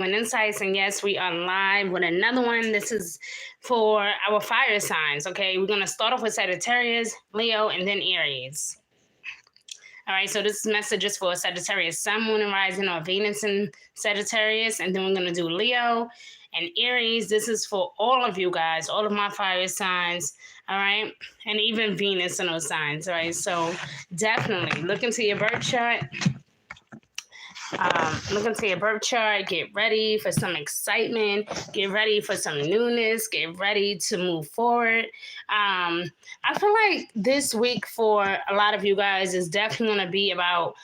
Insights, and yes, we are live with another one. This is for our fire signs. Okay, we're gonna start off with Sagittarius, Leo, and then Aries. All right, so this message is for Sagittarius, Sun, Moon, and Rising, or Venus in Sagittarius, and then we're gonna do Leo and Aries. This is for all of you guys, all of my fire signs. All right, and even Venus in those signs. All right, so definitely look into your birth chart. Look into your birth chart, get ready for some excitement, get ready for some newness, get ready to move forward. I feel like this week for a lot of you guys is definitely going to be about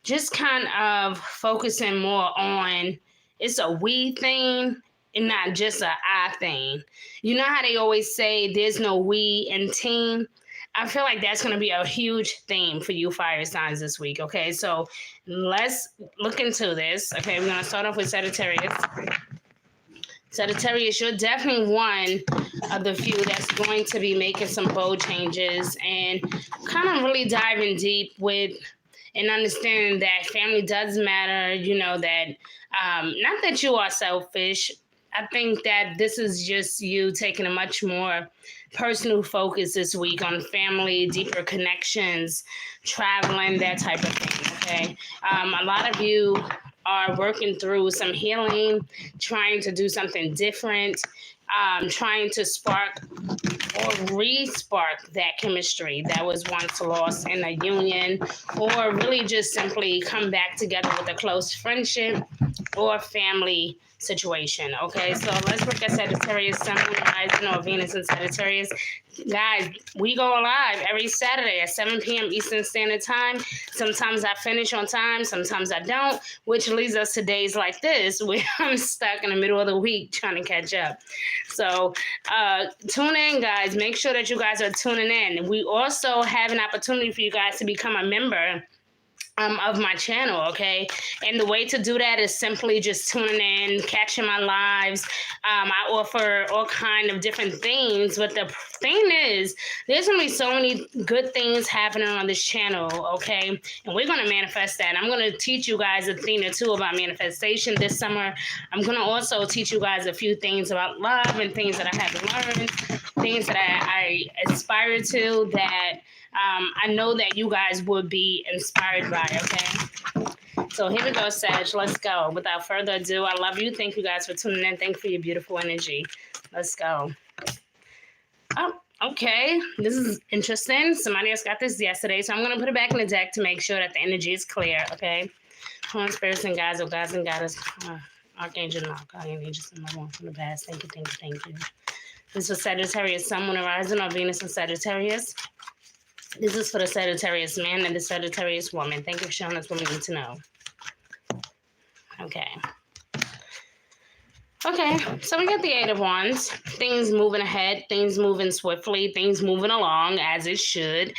just kind of focusing more on it's a we thing and not just a I thing. You know how they always say there's no we in team? I feel like that's going to be a huge theme for you fire signs this week. Okay, so let's look into this. Okay, we're going to start off with Sagittarius. Sagittarius, you're definitely one of the few that's going to be making some bold changes and kind of really diving deep with and understanding that family does matter. You know, that not that you are selfish. I think that this is just you taking a much more personal focus this week on family, deeper connections, traveling, that type of thing, okay? A lot of you are working through some healing, trying to do something different, trying to spark or re-spark that chemistry that was once lost in a union, or really just simply come back together with a close friendship or family situation. Okay, so let's look at Sagittarius, Sun, Moon, Rising, or Venus in Sagittarius. Guys, we go live every Saturday at 7 p.m. Eastern Standard Time. Sometimes I finish on time, sometimes I don't, which leads us to days like this where I'm stuck in the middle of the week trying to catch up. So tune in, guys. Make sure that you guys are tuning in. We also have an opportunity for you guys to become a member of my channel, okay? And the way to do that is simply just tuning in, catching my lives. I offer all kind of different things, but the thing is, there's gonna be so many good things happening on this channel, okay? And we're gonna manifest that. I'm gonna teach you guys a thing or two about manifestation this summer. I'm gonna also teach you guys a few things about love and things that I have learned, things that I aspire to that I know that you guys would be inspired by, okay? So here we go, Sag. Let's go. Without further ado, I love you. Thank you guys for tuning in. Thank you for your beautiful energy. Let's go. Oh, okay. This is interesting. Somebody else got this yesterday, so I'm going to put it back in the deck to make sure that the energy is clear, okay? Come on, spirits and guides, oh gods and goddess. Archangel and Archangel angels in my one from the past. Thank you, thank you, thank you. This was Sagittarius, Sun, Moon, Rising, or Venus in Sagittarius. This is for the Sagittarius man and the Sagittarius woman. Thank you for showing us what we need to know. Okay. Okay, so we got the Eight of Wands. Things moving ahead, things moving swiftly, things moving along as it should.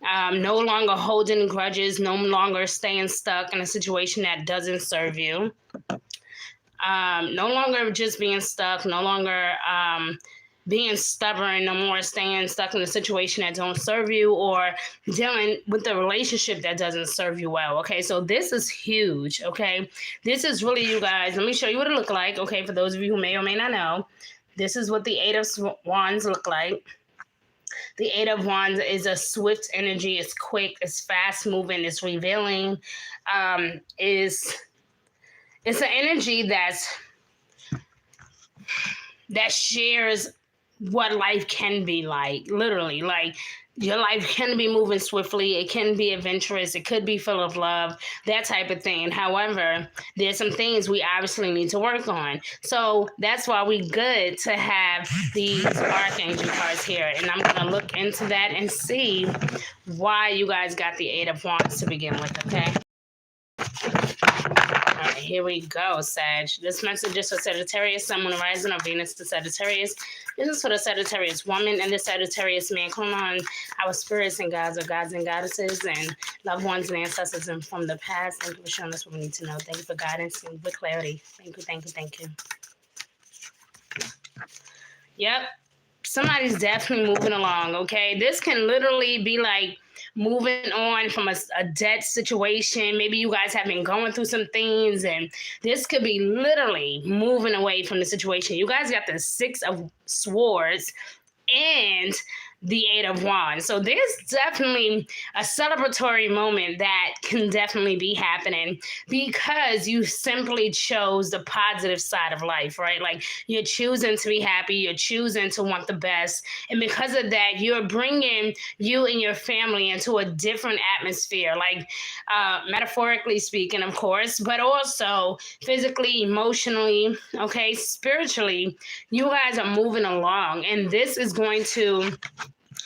No longer holding grudges, no longer staying stuck in a situation that doesn't serve you. No longer just being stuck, no longer being stubborn, no more staying stuck in a situation that don't serve you or dealing with the relationship that doesn't serve you well. Okay, so this is huge. Okay, this is really, you guys, let me show you what it look like. Okay, for those of you who may or may not know, this is what the Eight of Wands look like. The Eight of Wands is a swift energy. It's quick, it's fast moving, it's revealing. It's an energy that shares what life can be like, literally. Like, your life can be moving swiftly, it can be adventurous, it could be full of love, that type of thing. However, there's some things we obviously need to work on. So that's why we good to have these Archangel cards here. And I'm going to look into that and see why you guys got the Eight of Wands to begin with, okay? All right, here we go, Sag. This message is for Sagittarius, Sun, Moon, Rising, or Venus to Sagittarius. This is for the Sagittarius woman and the Sagittarius man. Come on, our spirits and gods, or gods and goddesses, and loved ones and ancestors and from the past. Thank you for showing us what we need to know. Thank you for guidance and with clarity. Thank you, thank you, thank you. Yep, somebody's definitely moving along, okay? This can literally be like moving on from a debt situation. Maybe you guys have been going through some things, and this could be literally moving away from the situation. You guys got the Six of Swords and the Eight of Wands. So there's definitely a celebratory moment that can definitely be happening because you simply chose the positive side of life, right? Like you're choosing to be happy, you're choosing to want the best. And because of that, you're bringing you and your family into a different atmosphere, like metaphorically speaking, of course, but also physically, emotionally, okay, spiritually, you guys are moving along. And this is going to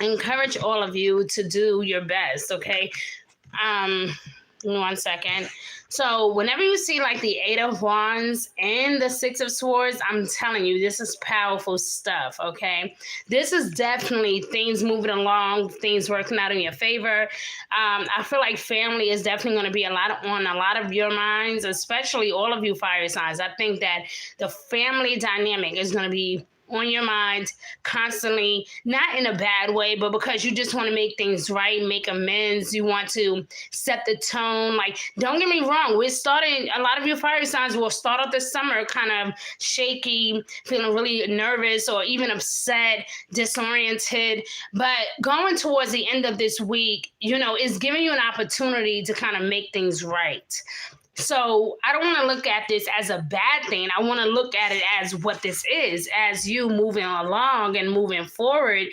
encourage all of you to do your best, okay? Give me 1 second. So whenever you see like the Eight of Wands and the Six of Swords, I'm telling you, this is powerful stuff, okay? This is definitely things moving along, things working out in your favor. I feel like family is definitely going to be on a lot of your minds, especially all of you fire signs. I think that the family dynamic is going to be on your mind constantly, not in a bad way, but because you just want to make things right, make amends. You want to set the tone. Like, don't get me wrong. We're starting, a lot of your fire signs will start off this summer kind of shaky, feeling really nervous or even upset, disoriented. But going towards the end of this week, is giving you an opportunity to kind of make things right. So I don't want to look at this as a bad thing. I want to look at it as what this is, as you moving along and moving forward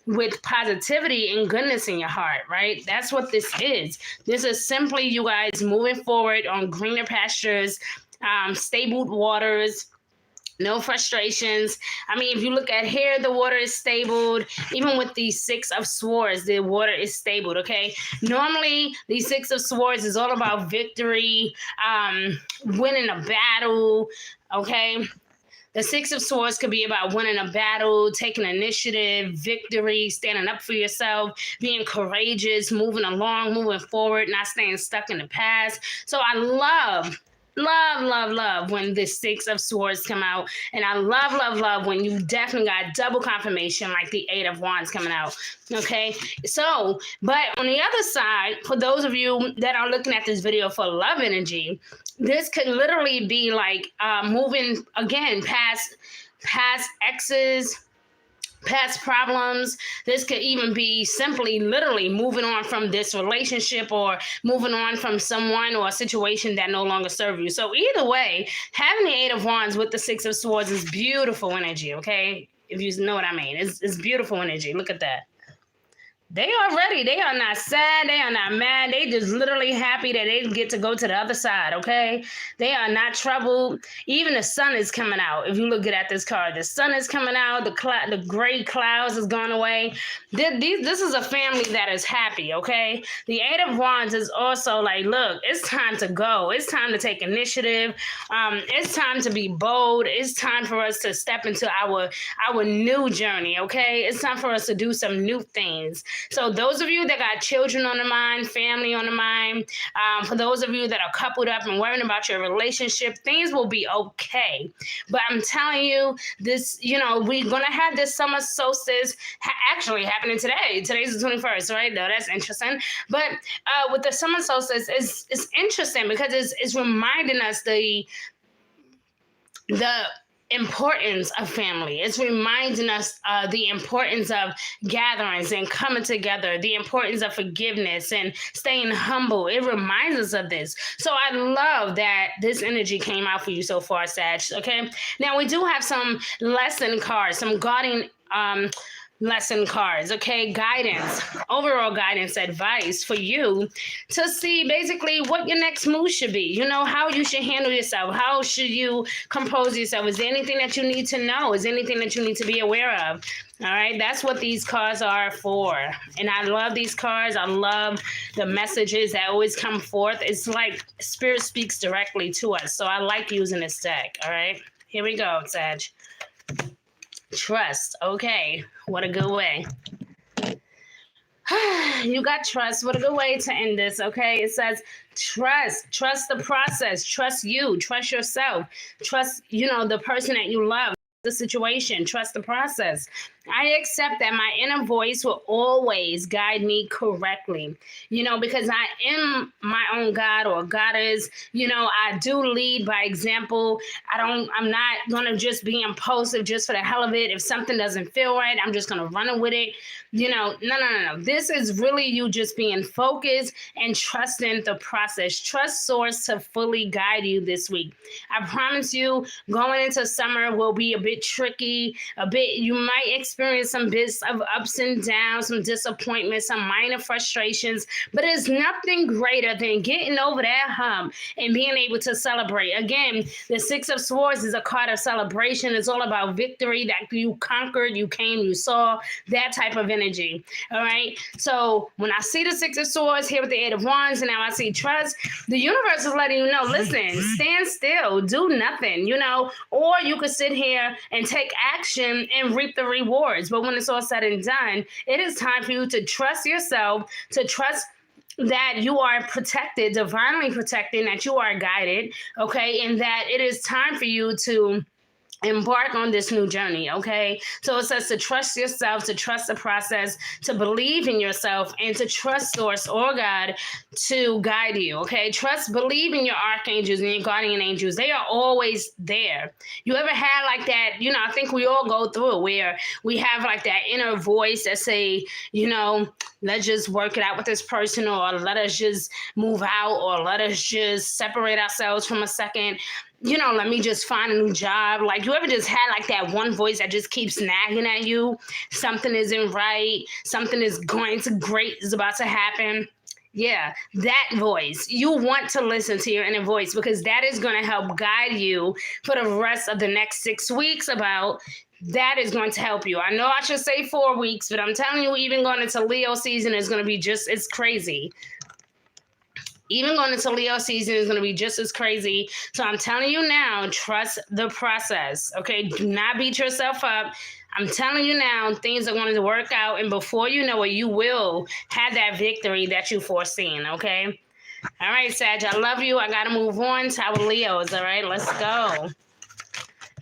with positivity and goodness in your heart, right? That's what this is. This is simply you guys moving forward on greener pastures, stable waters, no frustrations. I mean, if you look at here, the water is stable. Even with the Six of Swords, the water is stable, okay? Normally, the Six of Swords is all about victory, winning a battle, okay? The Six of Swords could be about winning a battle, taking initiative, victory, standing up for yourself, being courageous, moving along, moving forward, not staying stuck in the past. So I love when the Six of Swords come out. And I love when you definitely got double confirmation like the Eight of Wands coming out. Okay. So, but on the other side, for those of you that are looking at this video for love energy, this could literally be like moving again past exes, past problems. This could even be simply literally moving on from this relationship or moving on from someone or a situation that no longer serves you. So either way, having the Eight of Wands with the Six of Swords is beautiful energy, okay? If you know what I mean. It's beautiful energy. Look at that. They are ready. They are not sad. They are not mad. They just literally happy that they get to go to the other side, okay? They are not troubled. Even the sun is coming out. If you look at this card, the sun is coming out. The gray clouds has gone away. This is a family that is happy, okay? The Eight of Wands is also like, look, it's time to go. It's time to take initiative. It's time to be bold. It's time for us to step into our new journey, okay? It's time for us to do some new things. So those of you that got children on the mind, family on the mind, for those of you that are coupled up and worrying about your relationship, things will be okay. But I'm telling you, this, we're going to have this summer solstice actually happening today. Today's the 21st, right? No, that's interesting. But with the summer solstice, it's interesting because it's reminding us the importance of family. It's reminding us the importance of gatherings and coming together, the importance of forgiveness and staying humble. It reminds us of this. So I love that this energy came out for you so far, Sag. Okay. Now we do have some lesson cards, some guarding lesson cards, okay? Guidance, overall guidance, advice for you to see basically what your next move should be, how you should handle yourself, how should you compose yourself. Is there anything that you need to know? Is there anything that you need to be aware of? All right, that's what these cards are for. And I love these cards. I love the messages that always come forth. It's like Spirit speaks directly to us. So I like using this deck. All right, here we go, Sag. Trust. Okay, what a good way. You got trust. What a good way to end this, okay? It says trust the process, trust you, trust yourself, trust, the person that you love, the situation, trust the process. I accept that my inner voice will always guide me correctly, because I am my own God or goddess. I do lead by example. I'm not going to just be impulsive just for the hell of it. If something doesn't feel right, I'm just going to run with it. No. This is really you just being focused and trusting the process. Trust source to fully guide you this week. I promise you, going into summer will be a bit tricky, you might experience some bits of ups and downs, some disappointment, some minor frustrations, but it's nothing greater than getting over that hump and being able to celebrate. Again, the Six of Swords is a card of celebration. It's all about victory, that you conquered, you came, you saw, that type of energy. All right. So when I see the Six of Swords here with the Eight of Wands, and now I see trust, the universe is letting you know, listen, stand still, do nothing, or you could sit here and take action and reap the rewards. But when it's all said and done, it is time for you to trust yourself, to trust that you are protected, divinely protected, that you are guided, okay? And that it is time for you to embark on this new journey, okay? So it says to trust yourself, to trust the process, to believe in yourself, and to trust Source or God to guide you, okay? Believe in your archangels and your guardian angels. They are always there. You ever had like that, I think we all go through it, where we have like that inner voice that say, let's just work it out with this person, or let us just move out, or let us just separate ourselves from a second. Let me just find a new job. Like, you ever just had like that one voice that just keeps nagging at you? Something isn't right. Something is great is about to happen. Yeah, that voice. You want to listen to your inner voice, because that is going to help guide you for the rest of the next 6 weeks. That is going to help you. I know I should say 4 weeks, but I'm telling you, even going into Leo season is going to be it's crazy. Even going into Leo season is going to be just as crazy. So I'm telling you now, trust the process, okay? Do not beat yourself up. I'm telling you now, things are going to work out. And before you know it, you will have that victory that you foreseen, okay? All right, Sag, I love you. I got to move on to our Leos, all right? Let's go.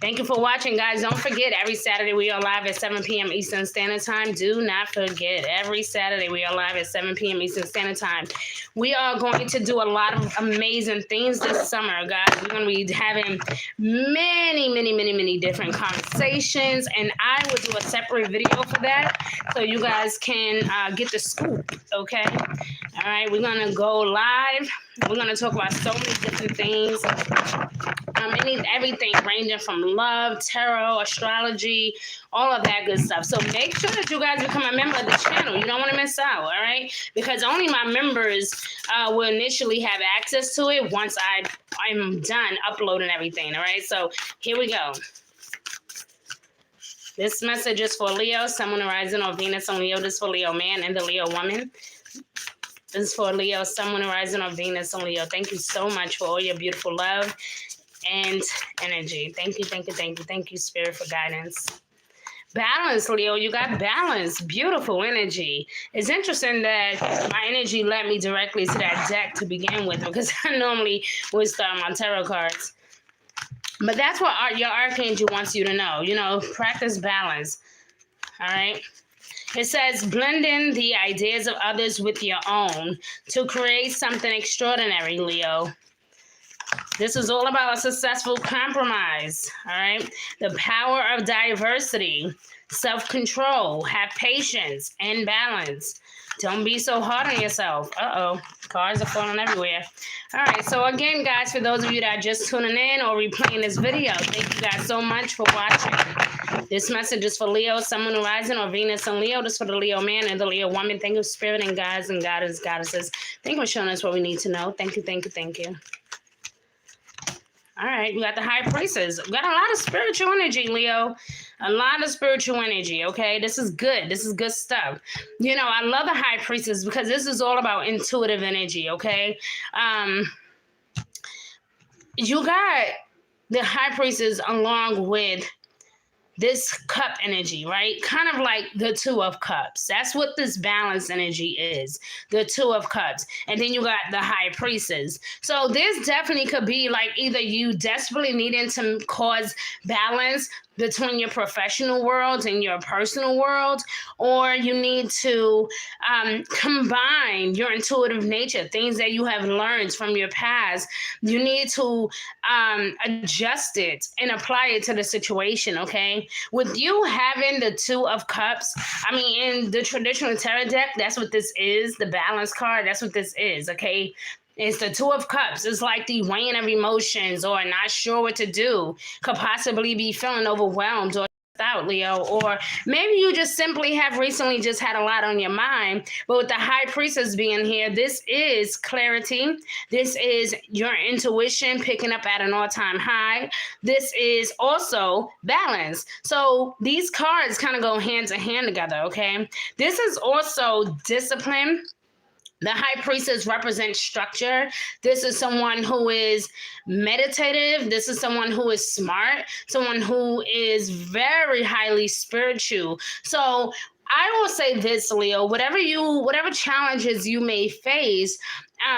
Thank you for watching, guys. Don't forget, every Saturday we are live at 7 p.m. Eastern Standard Time. Do not forget, every Saturday we are live at 7 p.m. Eastern Standard Time. We are going to do a lot of amazing things this summer, guys. We're going to be having many different conversations, and I will do a separate video for that so you guys can get the scoop, okay? All right, we're going to go live. We're going to talk about so many different things. Everything ranging from love, tarot, astrology, all of that good stuff. So make sure that you guys become a member of the channel. You don't want to miss out, all right? Because only my members will initially have access to it once I'm done uploading everything, all right? So here we go. This message is for Leo, Sun, Moon, Rising, or Venus on Leo. This is for Leo man and the Leo woman. This is for Leo, Sun, Moon, Rising, or Venus on Leo. Thank you so much for all your beautiful love and energy. Thank you, Spirit, for guidance. Balance, Leo. You got balance. Beautiful energy. It's interesting that my energy led me directly to that deck to begin with, because I normally would start my tarot cards. But that's what your archangel wants you to know. Practice balance. All right. It says, blend in the ideas of others with your own to create something extraordinary, Leo. This is all about a successful compromise, all right? The power of diversity, self-control, have patience and balance. Don't be so hard on yourself. Uh-oh, cards are falling everywhere. All right, so again, guys, for those of you that are just tuning in or replaying this video, thank you guys so much for watching. This message is for Leo, Sun, Moon, Rising, or Venus and Leo. This is for the Leo man and the Leo woman. Thank you, Spirit and guides and goddesses. Thank you for showing us what we need to know. Thank you. All right, we got the High Priestess. We got a lot of spiritual energy, Leo. A lot of spiritual energy, okay? This is good. This is good stuff. I love the High Priestess because this is all about intuitive energy, okay? You got the High Priestess along with this cup energy, right? Kind of like the Two of Cups. That's what this balance energy is, the Two of Cups. And then you got the High Priestess. So this definitely could be like either you desperately needing to cause balance between your professional world and your personal world, or you need to combine your intuitive nature, things that you have learned from your past. You need to adjust it and apply it to the situation, okay? With you having the Two of Cups, I mean, in the traditional tarot deck, that's what this is, the balance card, that's what this is, okay? It's the Two of Cups. It's like the weighing of emotions or not sure what to do, could possibly be feeling overwhelmed or out, Leo, or maybe you just simply have recently just had a lot on your mind. But with the High Priestess being here, this is clarity. This is your intuition picking up at an all-time high. This is also balance. So these cards kind of go hand to hand together, okay? This is also discipline. The High Priestess represents structure. This is someone who is meditative. This is someone who is smart, someone who is very highly spiritual. So I will say this, Leo, whatever challenges you may face,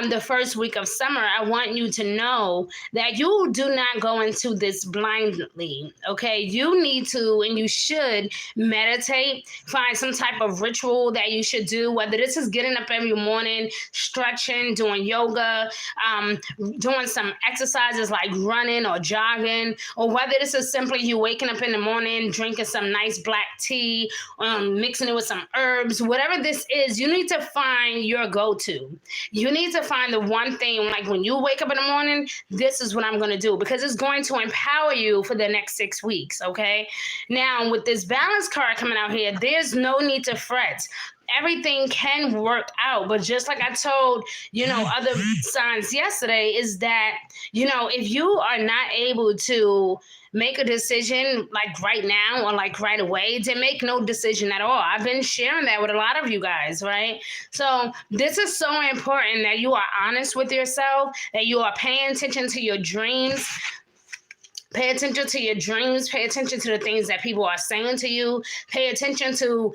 the first week of summer, I want you to know that you do not go into this blindly, okay? You need to, and you should meditate, find some type of ritual that you should do, whether this is getting up every morning, stretching, doing yoga, doing some exercises like running or jogging, or whether this is simply you waking up in the morning, drinking some nice black tea, mixing it with some herbs, whatever this is, you need to find your go-to. You need to find the one thing, like when you wake up in the morning, this is what I'm going to do, because it's going to empower you for the next 6 weeks, okay? Now, with this balance card coming out here, there's no need to fret. Everything can work out, but just like I told, other signs yesterday, is that, if you are not able to make a decision like right now or like right away, then make no decision at all. I've been sharing that with a lot of you guys, right? So this is so important that you are honest with yourself, that you are paying attention to your dreams. Pay attention to your dreams. Pay attention to the things that people are saying to you. Pay attention to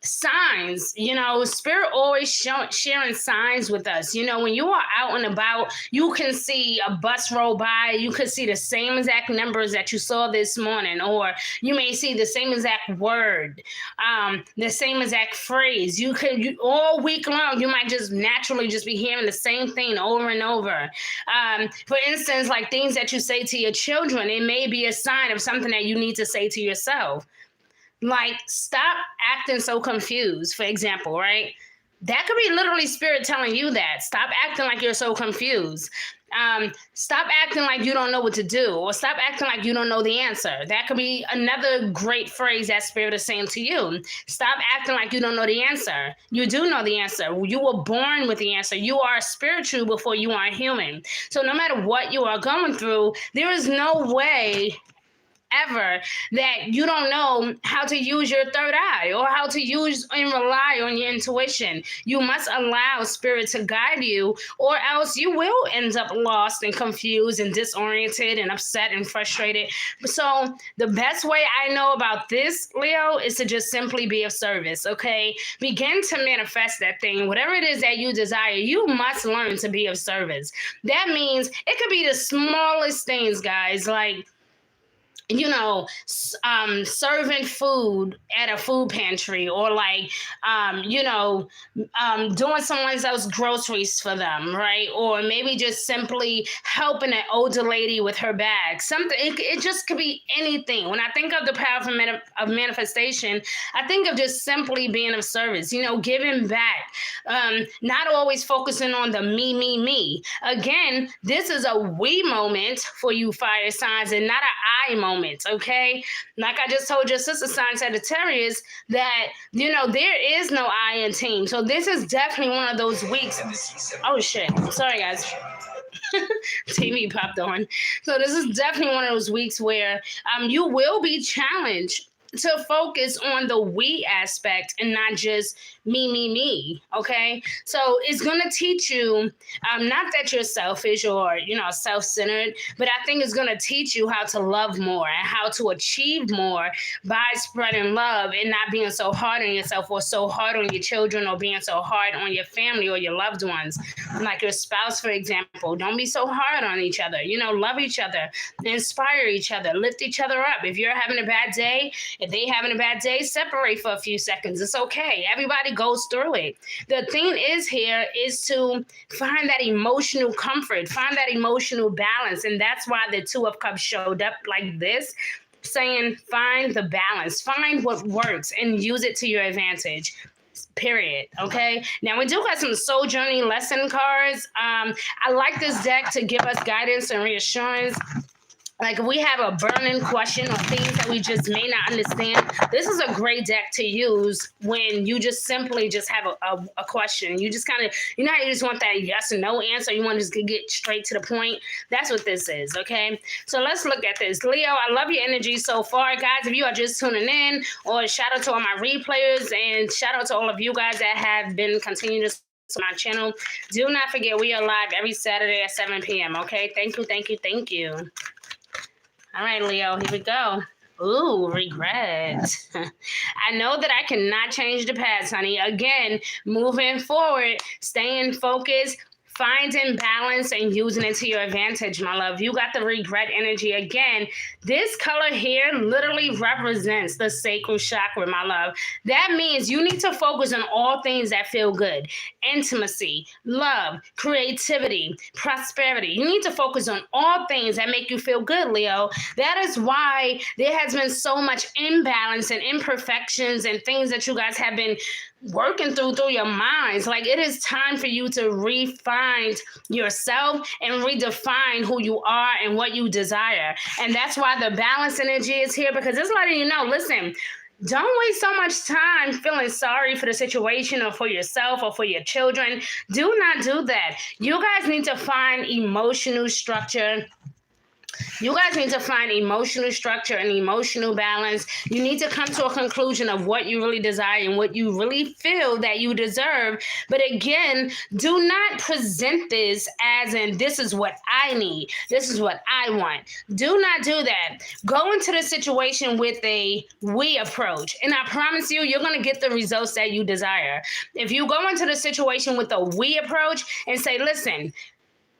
signs. Spirit always sharing signs with us. When you are out and about, you can see a bus roll by. You could see the same exact numbers that you saw this morning, or you may see the same exact word, the same exact phrase. All week long, you might just naturally just be hearing the same thing over and over. For instance, like things that you say to your children, it may be a sign of something that you need to say to yourself. Like, stop acting so confused, for example, right? That could be literally spirit telling you that. Stop acting like you're so confused. Stop acting like you don't know what to do, or stop acting like you don't know the answer. That could be another great phrase that spirit is saying to you. Stop acting like you don't know the answer. You do know the answer. You were born with the answer. You are spiritual before you are human. So no matter what you are going through, there is no way ever that you don't know how to use your third eye or how to use and rely on your intuition. You must allow spirit to guide you, or else you will end up lost and confused and disoriented and upset and frustrated. So the best way I know about this, Leo, is to just simply be of service, okay? Begin to manifest that thing. Whatever it is that you desire, you must learn to be of service. That means it could be the smallest things, guys, like serving food at a food pantry, or like, doing someone else's groceries for them, right? Or maybe just simply helping an older lady with her bag. Something, it just could be anything. When I think of the power of manifestation, I think of just simply being of service, giving back, not always focusing on the me. Again, this is a we moment for you fire signs and not an I moment. Okay, like I just told your sister sign Sagittarius that there is no I in team. So this is definitely one of those weeks. Oh shit! Sorry guys. TV popped on. So this is definitely one of those weeks where you will be challenged to focus on the we aspect and not just me. Okay, so it's going to teach you, not that you're selfish or self-centered, but I think it's going to teach you how to love more and how to achieve more by spreading love and not being so hard on yourself or so hard on your children or being so hard on your family or your loved ones, like your spouse, for example. Don't be so hard on each other. Love each other, inspire each other, lift each other up. If you're having a bad day, if they having a bad day, separate for a few seconds. It's okay. Everybody goes through it. The thing is to find that emotional comfort, find that emotional balance. And that's why the Two of Cups showed up like this, saying find the balance, find what works and use it to your advantage. Period. Okay. Now we do got some soul journey lesson cards. I like this deck to give us guidance and reassurance. Like if we have a burning question or things that we just may not understand, this is a great deck to use when you just simply just have a question. You just kind of, how you just want that yes or no answer. You want to just get straight to the point. That's what this is, okay? So let's look at this. Leo, I love your energy so far. Guys, if you are just tuning in, or shout out to all my replayers and shout out to all of you guys that have been continuing to my channel. Do not forget we are live every Saturday at 7 p.m., okay? Thank you. All right, Leo, here we go. Ooh, regret. I know that I cannot change the past, honey. Again, moving forward, staying focused, finding balance and using it to your advantage, my love. You got the regret energy again. This color here literally represents the sacral chakra, my love. That means you need to focus on all things that feel good. Intimacy, love, creativity, prosperity. You need to focus on all things that make you feel good, Leo. That is why there has been so much imbalance and imperfections and things that you guys have been working through your minds. Like, it is time for you to refine yourself and redefine who you are and what you desire. And that's why the balance energy is here, because it's letting you know, listen, don't waste so much time feeling sorry for the situation or for yourself or for your children. Do not do that. You guys need to find emotional structure. You guys need to find emotional structure and emotional balance. You need to come to a conclusion of what you really desire and what you really feel that you deserve. But again, do not present this as in, this is what I need. This is what I want. Do not do that. Go into the situation with a we approach. And I promise you, you're going to get the results that you desire. If you go into the situation with a we approach and say, listen,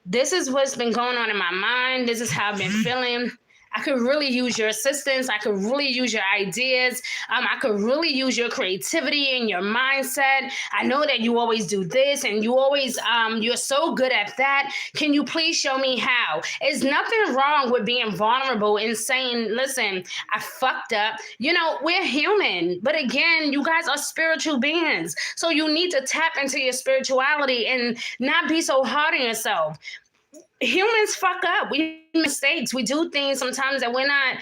this is what's been going on in my mind. This is how I've been feeling. I could really use your assistance. I could really use your ideas. I could really use your creativity and your mindset. I know that you always do this and you always, you're so good at that. Can you please show me how? There's nothing wrong with being vulnerable and saying, listen, I fucked up. We're human. But again, you guys are spiritual beings. So you need to tap into your spirituality and not be so hard on yourself. Humans fuck up. We make mistakes. We do things sometimes that we're not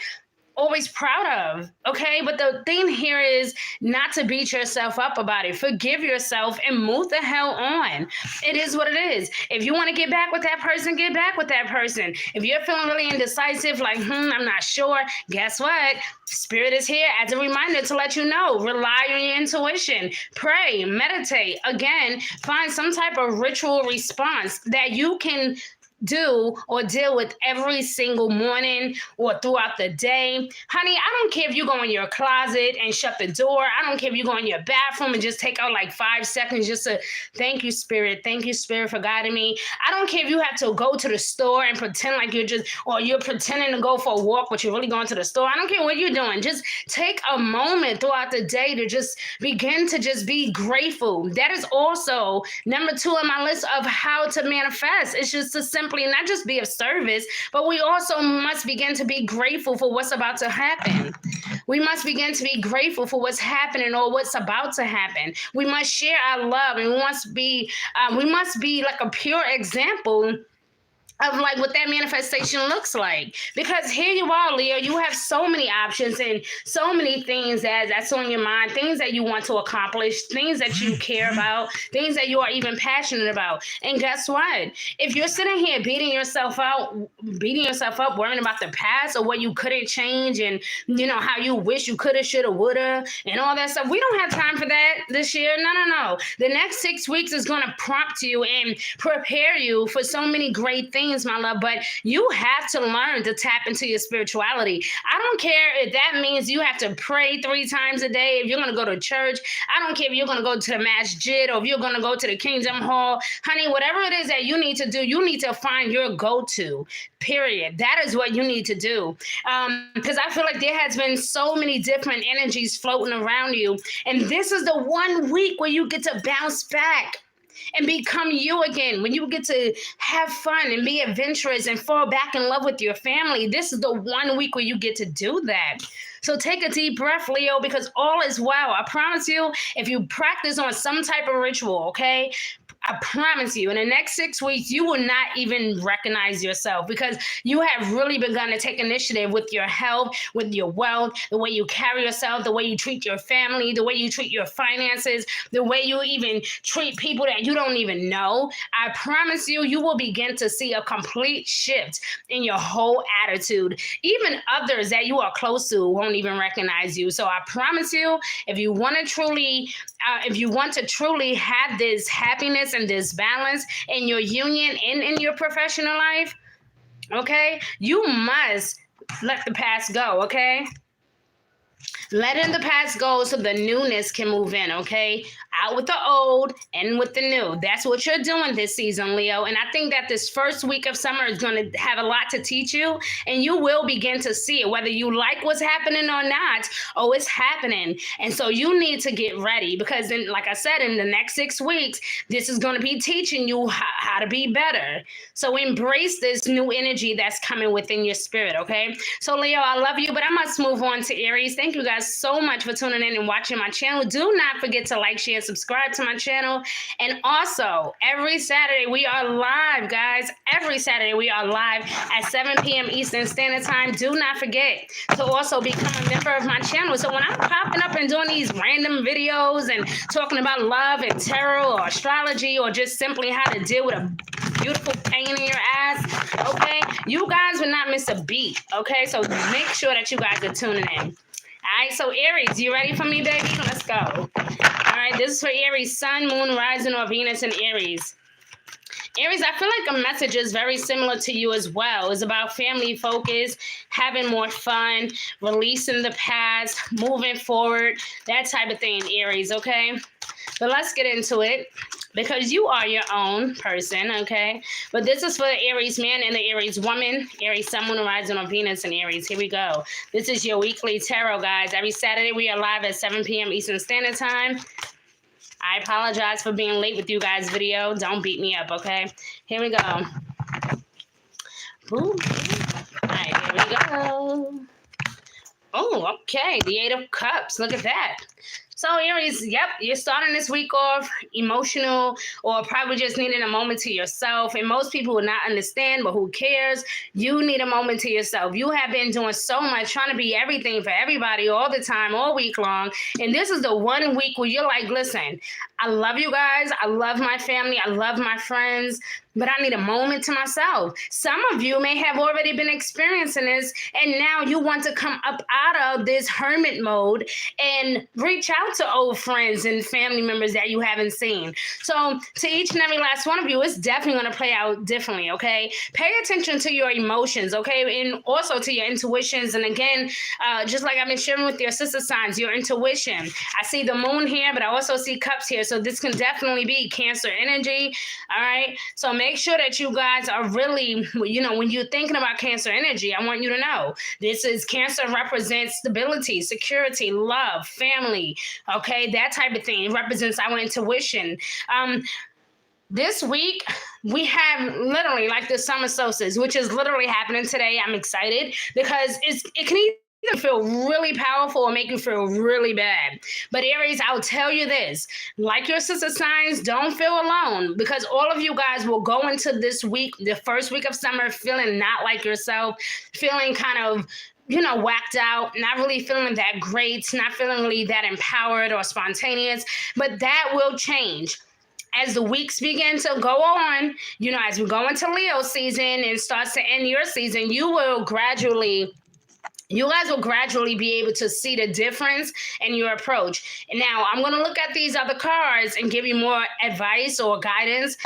always proud of, okay? But the thing here is not to beat yourself up about it. Forgive yourself and move the hell on. It is what it is. If you want to get back with that person, get back with that person. If you're feeling really indecisive, like, I'm not sure, guess what? Spirit is here as a reminder to let you know. Rely on your intuition. Pray, meditate. Again, find some type of ritual response that you can do or deal with every single morning or throughout the day. Honey, I don't care if you go in your closet and shut the door. I don't care if you go in your bathroom and just take out like 5 seconds just to thank you, Spirit. Thank you, Spirit, for guiding me. I don't care if you have to go to the store and pretend like you're pretending to go for a walk, but you're really going to the store. I don't care what you're doing. Just take a moment throughout the day to just begin to just be grateful. That is also number 2 on my list of how to manifest. It's just to simply not just be of service, but we also must begin to be grateful for what's about to happen. We must begin to be grateful for what's happening or what's about to happen. We must share our love, and we must be like a pure example of like what that manifestation looks like. Because here you are, Leo, you have so many options and so many things that's on your mind, things that you want to accomplish, things that you care about, things that you are even passionate about. And guess what? If you're sitting here beating yourself up, worrying about the past or what you couldn't change and how you wish you coulda, shoulda, woulda, and all that stuff, we don't have time for that this year. No. The next 6 weeks is going to prompt you and prepare you for so many great things, my love, but you have to learn to tap into your spirituality. I don't care if that means you have to pray 3 times a day, if you're going to go to church. I don't care if you're going to go to the masjid or if you're going to go to the Kingdom Hall. Honey, whatever it is that you need to do, you need to find your go-to, period. That is what you need to do. Because I feel like there has been so many different energies floating around you. And this is the one week where you get to bounce back and become you again, when you get to have fun and be adventurous and fall back in love with your family. This is the one week where you get to do that. So take a deep breath, Leo, because all is well. I promise you, if you practice on some type of ritual, okay, I promise you, in the next 6 weeks, you will not even recognize yourself, because you have really begun to take initiative with your health, with your wealth, the way you carry yourself, the way you treat your family, the way you treat your finances, the way you even treat people that you don't even know. I promise you, you will begin to see a complete shift in your whole attitude. Even others that you are close to won't even recognize you. So I promise you, if you want to truly have this happiness and this balance in your union and in your professional life, okay, you must let the past go, okay? Letting the past go so the newness can move in, okay? Out with the old and with the new. That's what you're doing this season, Leo. And I think that this first week of summer is going to have a lot to teach you, and you will begin to see it, whether you like what's happening or not. Oh, it's happening. And so you need to get ready, because then, like I said, in the next 6 weeks, this is going to be teaching you how to be better. So embrace this new energy that's coming within your spirit, okay? So Leo, I love you, but I must move on to Aries. Thank you guys so much for tuning in and watching my channel. Do not forget to like, share, subscribe to my channel. And also, every Saturday we are live, guys. Every Saturday we are live at 7 p.m. Eastern Standard Time. Do not forget to also become a member of my channel. So when I'm popping up and doing these random videos and talking about love and tarot or astrology, or just simply how to deal with a beautiful pain in your ass, okay, you guys will not miss a beat, okay? So make sure that you guys are tuning in. All right, so Aries, you ready for me, baby? Let's go. All right, this is for Aries, Sun, Moon, Rising, or Venus in Aries. Aries, I feel like a message is very similar to you as well. It's about family focus, having more fun, releasing the past, moving forward, that type of thing, Aries, okay? But let's get into it, because you are your own person, okay? But this is for the Aries man and the Aries woman, Aries, Sun, Moon, Rising, or Venus in Aries. Here we go. This is your weekly tarot, guys. Every Saturday we are live at 7 p.m. Eastern Standard Time. I apologize for being late with you guys' video. Don't beat me up, okay? Here we go. Boom. All right, here we go. Oh, okay. The 8 of Cups. Look at that. So Aries, yep, you're starting this week off emotional, or probably just needing a moment to yourself. And most people will not understand, but who cares? You need a moment to yourself. You have been doing so much, trying to be everything for everybody all the time, all week long. And this is the one week where you're like, listen, I love you guys. I love my family. I love my friends. But I need a moment to myself. Some of you may have already been experiencing this, and now you want to come up out of this hermit mode and reach out to old friends and family members that you haven't seen. So to each and every last one of you, it's definitely going to play out differently, okay? Pay attention to your emotions, okay? And also to your intuitions. And again, just like I've been sharing with your sister signs, your intuition. I see the moon here, but I also see cups here. So this can definitely be Cancer energy, all right? So make sure that you guys are really, when you're thinking about Cancer energy, I want you to know this is Cancer represents stability, security, love, family, okay, that type of thing. It represents our intuition. This week, we have literally like the summer solstice, which is literally happening today. I'm excited because it can feel really powerful or make you feel really bad. But Aries, I'll tell you this, like your sister signs, don't feel alone, because all of you guys will go into this week, the first week of summer, feeling not like yourself, feeling kind of whacked out, not really feeling that great, not feeling really that empowered or spontaneous. But that will change as the weeks begin to go on. As we go into Leo season and starts to end your season, you guys will gradually be able to see the difference in your approach. And now I'm going to look at these other cards and give you more advice or guidance,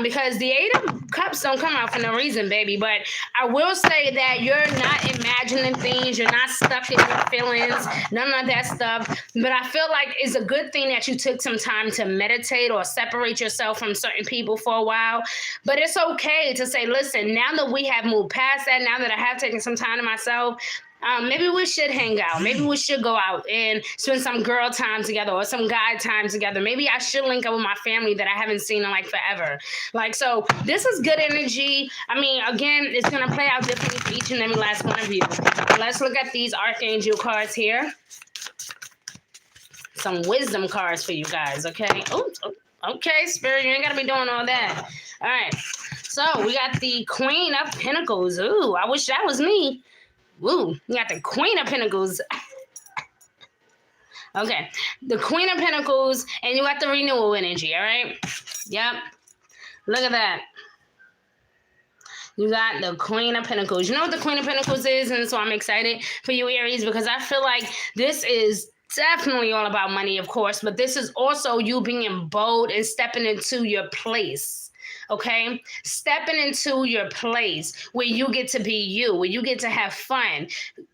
because the Eight of Cups don't come out for no reason, baby. But I will say that you're not imagining things. You're not stuck in your feelings, none of that stuff. But I feel like it's a good thing that you took some time to meditate or separate yourself from certain people for a while. But it's okay to say, listen, now that we have moved past that, now that I have taken some time to myself, maybe we should hang out. Maybe we should go out and spend some girl time together or some guy time together. Maybe I should link up with my family that I haven't seen in like forever. So this is good energy. I mean, again, it's going to play out differently for each and every last one of you. Let's look at these Archangel cards here. Some wisdom cards for you guys, okay? Oh, okay, Spirit, you ain't got to be doing all that. All right. So we got the Queen of Pentacles. Ooh, I wish that was me. Woo, you got the Queen of Pentacles. Okay, the Queen of Pentacles, and you got the renewal energy, all right? Yep, look at that. You got the Queen of Pentacles. You know what the Queen of Pentacles is? And so I'm excited for you, Aries, because I feel like this is definitely all about money, of course, but this is also you being bold and stepping into your place. Okay, stepping into your place where you get to be you, where you get to have fun,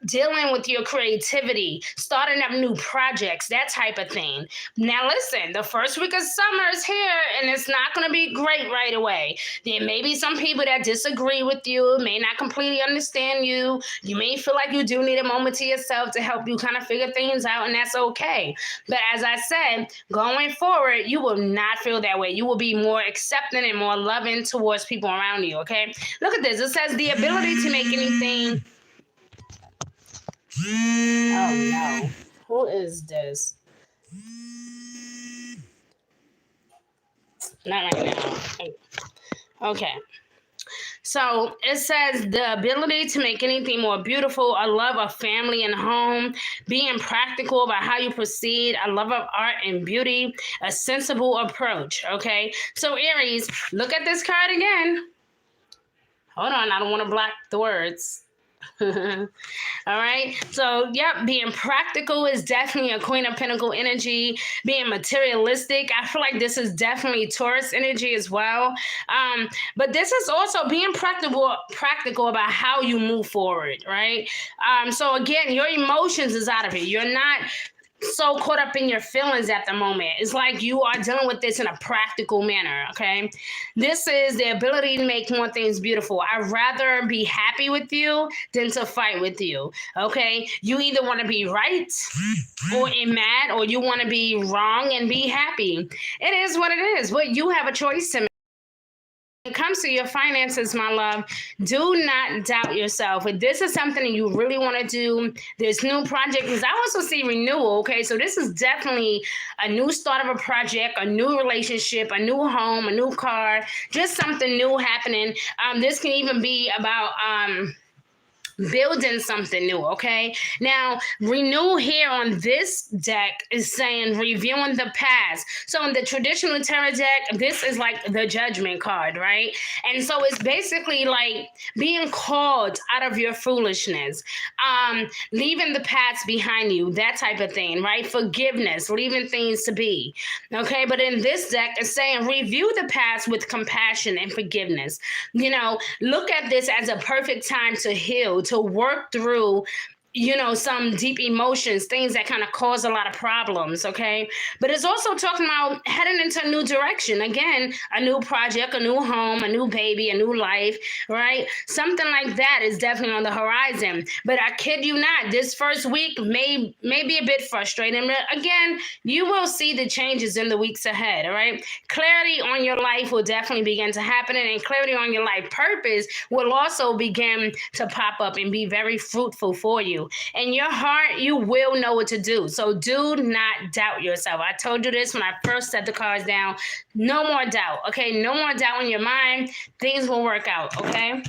dealing with your creativity, starting up new projects, that type of thing. Now, listen, the first week of summer is here, and it's not going to be great right away. There may be some people that disagree with you, may not completely understand you. You may feel like you do need a moment to yourself to help you kind of figure things out, and that's okay. But as I said, going forward, you will not feel that way. You will be more accepting and more loving towards people around you, okay? Look at this. It says the ability to make anything. Oh, no. Who is this? Not right now. Okay. So it says the ability to make anything more beautiful, a love of family and home, being practical about how you proceed, a love of art and beauty, a sensible approach, okay? So Aries, look at this card again. Hold on, I don't want to block the words. All right. So, yep, being practical is definitely a Queen of Pentacle energy. Being materialistic, I feel like this is definitely Taurus energy as well. But this is also being practical about how you move forward, right? So again, your emotions is out of it. You're not so caught up in your feelings at the moment. It's like you are dealing with this in a practical manner, okay? This is the ability to make more things beautiful. I'd rather be happy with you than to fight with you, okay? You either want to be right or mad, or you want to be wrong and be happy. It is what it is, but you have a choice to make. When it comes to your finances, my love, do not doubt yourself. If this is something you really want to do, this new project, because I also see renewal, okay? So this is definitely a new start of a project, a new relationship, a new home, a new car, just something new happening. This can even be about building something new, okay? Now, renew here on this deck is saying reviewing the past. So in the traditional tarot deck, this is like the judgment card, right? And so it's basically like being called out of your foolishness, leaving the past behind you, that type of thing, right? Forgiveness, leaving things to be, okay? But in this deck, it's saying review the past with compassion and forgiveness. You know, look at this as a perfect time to heal, to work through, you know, some deep emotions, things that kind of cause a lot of problems, okay? But it's also talking about heading into a new direction. Again, a new project, a new home, a new baby, a new life, right? Something like that is definitely on the horizon. But I kid you not, this first week may be a bit frustrating. But again, you will see the changes in the weeks ahead, all right? Clarity on your life will definitely begin to happen, and clarity on your life purpose will also begin to pop up and be very fruitful for you. you. In your heart, you will know what to do. So do not doubt yourself. I told you this when I first set the cards down. No more doubt, okay? No more doubt in your mind. Things will work out, okay?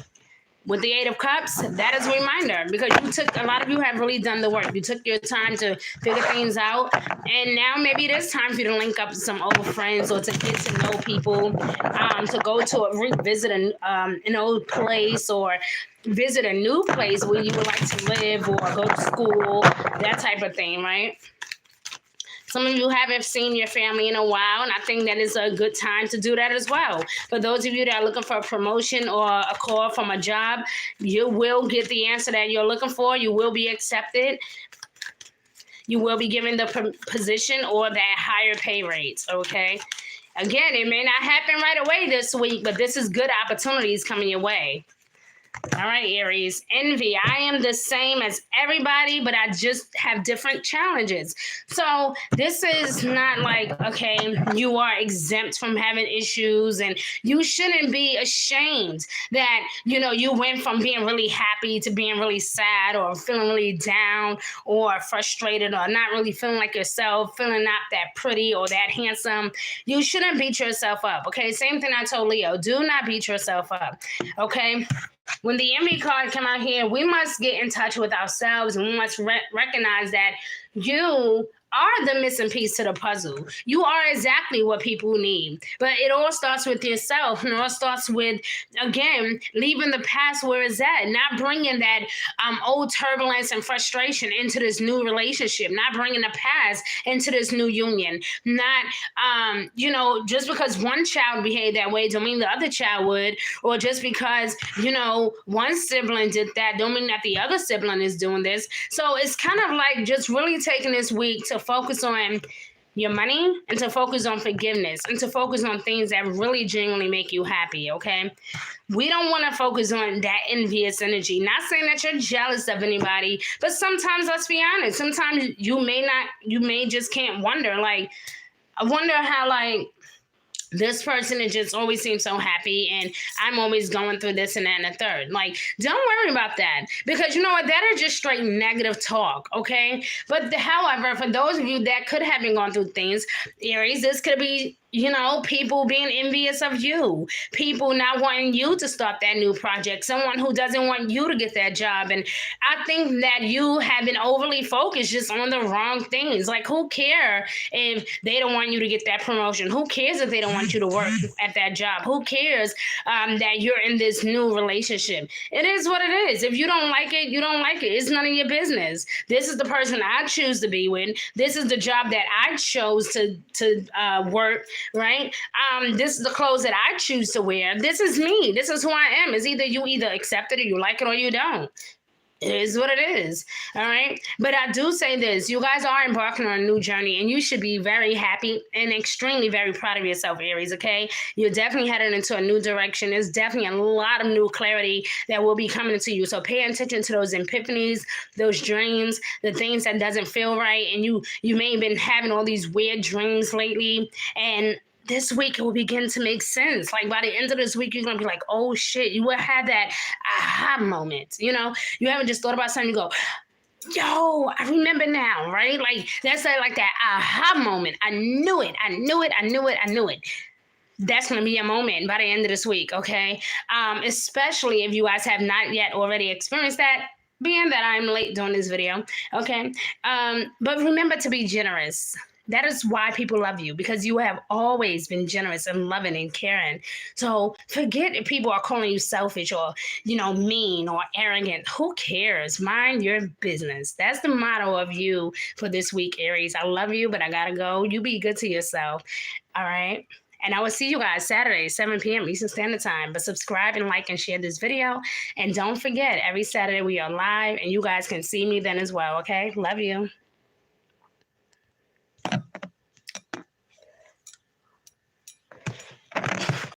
With the Eight of Cups, that is a reminder, because a lot of you have really done the work. You took your time to figure things out, and now maybe it is time for you to link up with some old friends or to get to know people, to go to revisit an old place or visit a new place where you would like to live or go to school, that type of thing, right? Some of you haven't seen your family in a while, and I think that is a good time to do that as well. For those of you that are looking for a promotion or a call from a job, you will get the answer that you're looking for. You will be accepted. You will be given the position or that higher pay rates, okay? Again, it may not happen right away this week, but this is good opportunities coming your way. All right, Aries. Envy. I am the same as everybody, but I just have different challenges. So this is not like, okay, you are exempt from having issues, and you shouldn't be ashamed that, you went from being really happy to being really sad or feeling really down or frustrated or not really feeling like yourself, feeling not that pretty or that handsome. You shouldn't beat yourself up, okay? Same thing I told Leo. Do not beat yourself up, okay? When the envy card come out here, we must get in touch with ourselves, and we must recognize that you are the missing piece to the puzzle. You are exactly what people need. But it all starts with yourself, and it all starts with, again, leaving the past where it's at, not bringing that old turbulence and frustration into this new relationship, not bringing the past into this new union, not, just because one child behaved that way don't mean the other child would, or just because, one sibling did that don't mean that the other sibling is doing this. So it's kind of like just really taking this week to focus on your money and to focus on forgiveness and to focus on things that really genuinely make you happy, okay? We don't want to focus on that envious energy. Not saying that you're jealous of anybody, but sometimes, let's be honest, sometimes you may just can't wonder. Like, I wonder how, this person, it just always seems so happy, and I'm always going through this and that and the third. Like, don't worry about that, because you know what? That is just straight negative talk, okay? But however, for those of you that could have been going through things, Aries, this could be, people being envious of you, people not wanting you to start that new project, someone who doesn't want you to get that job. And I think that you have been overly focused just on the wrong things. Like, who cares if they don't want you to get that promotion? Who cares if they don't want you to work at that job? Who cares that you're in this new relationship? It is what it is. If you don't like it, you don't like it. It's none of your business. This is the person I choose to be with. This is the job that I chose to work. Right? This is the clothes that I choose to wear. This is me. This is who I am. It's either you accept it or you like it or you don't. It is what it is. All right. But I do say this. You guys are embarking on a new journey, and you should be very happy and extremely very proud of yourself, Aries. Okay. You're definitely headed into a new direction. There's definitely a lot of new clarity that will be coming to you. So pay attention to those epiphanies, those dreams, the things that doesn't feel right. And you may have been having all these weird dreams lately, and this week it will begin to make sense. Like, by the end of this week, you're going to be like, oh shit, you will have that aha moment. You haven't just thought about something, you go, yo, I remember now, right? Like, that's like that aha moment. I knew it. That's going to be a moment by the end of this week, okay? Especially if you guys have not yet already experienced that, being that I'm late doing this video, okay? But remember to be generous. That is why people love you, because you have always been generous and loving and caring. So forget if people are calling you selfish or, mean or arrogant. Who cares? Mind your business. That's the motto of you for this week, Aries. I love you, but I got to go. You be good to yourself. All right. And I will see you guys Saturday, 7 p.m. Eastern Standard Time. But subscribe and like and share this video. And don't forget, every Saturday we are live, and you guys can see me then as well, okay? Love you.